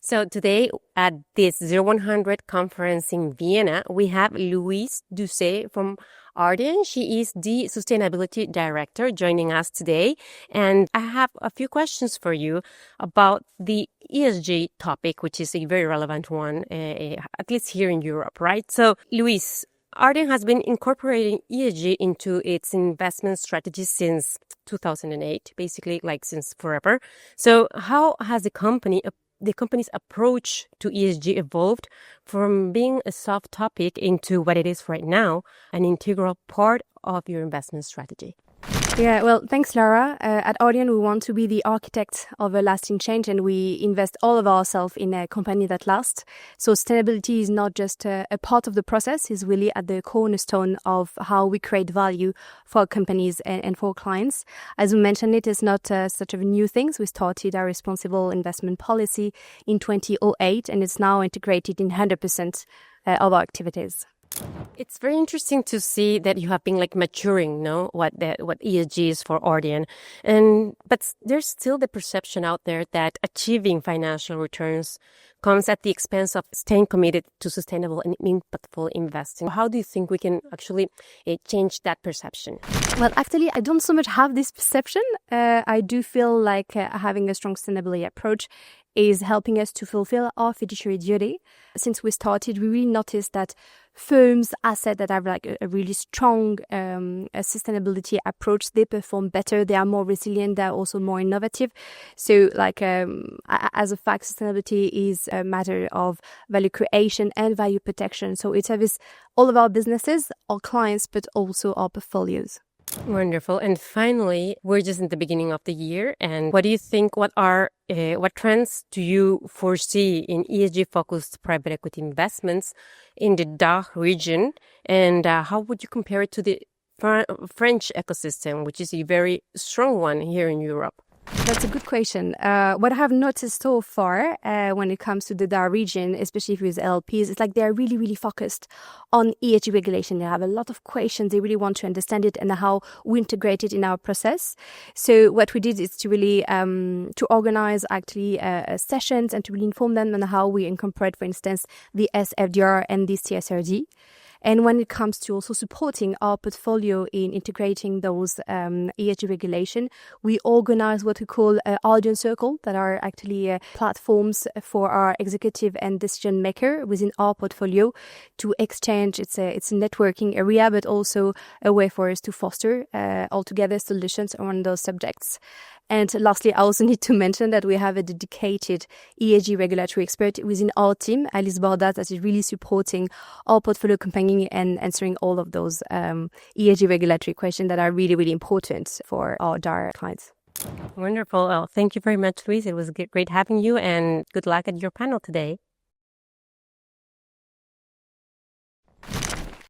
So today at this 0100 conference in Vienna, we have Louise Doucet from Ardian. She is the Sustainability Director joining us today. And I have a few questions for you about the ESG topic, which is a very relevant one, at least here in Europe, right? So, Louise, Ardian has been incorporating ESG into its investment strategy since 2008, basically like since forever. So how has the company's approach to ESG evolved from being a soft topic into what it is right now, an integral part of your investment strategy? Yeah, well, thanks, Lara. At Ardian, we want to be the architect of a lasting change, and we invest all of ourselves in a company that lasts. So sustainability is not just a part of the process, it's really at the cornerstone of how we create value for companies and for clients. As we mentioned, it is not such a new thing. We started our responsible investment policy in 2008, and it's now integrated in 100% of our activities. It's very interesting to see that you have been maturing, what ESG is for Ardian, but there's still the perception out there that achieving financial returns comes at the expense of staying committed to sustainable and impactful investing. How do you think we can actually change that perception? Well, actually, I don't so much have this perception. I do feel like having a strong sustainability approach is helping us to fulfill our fiduciary duty. Since we started, we really noticed that firms, assets that have a really strong sustainability approach, they perform better, they are more resilient, they're also more innovative. So as a fact, sustainability is a matter of value creation and value protection. So it serves all of our businesses, our clients, but also our portfolios. Wonderful. And finally, we're just in the beginning of the year. And what do you think, what trends do you foresee in ESG-focused private equity investments in the DACH region? And how would you compare it to the French ecosystem, which is a very strong one here in Europe? That's a good question. What I have noticed so far when it comes to the DACH region, especially with LPs, it's they're really, really focused on ESG regulation. They have a lot of questions. They really want to understand it and how we integrate it in our process. So what we did is to really to organize actually sessions and to really inform them on how we incorporate, for instance, the SFDR and the CSRD. And when it comes to also supporting our portfolio in integrating those ESG regulation, we organize what we call Ardian Circle, that are actually platforms for our executive and decision maker within our portfolio to exchange. It's a networking area, but also a way for us to foster altogether solutions around those subjects. And lastly, I also need to mention that we have a dedicated ESG regulatory expert within our team, Alice Bordas, that is really supporting our portfolio company and answering all of those ESG regulatory questions that are really, really important for our DAR clients. Wonderful. Well, thank you very much, Louise. It was great having you, and good luck at your panel today.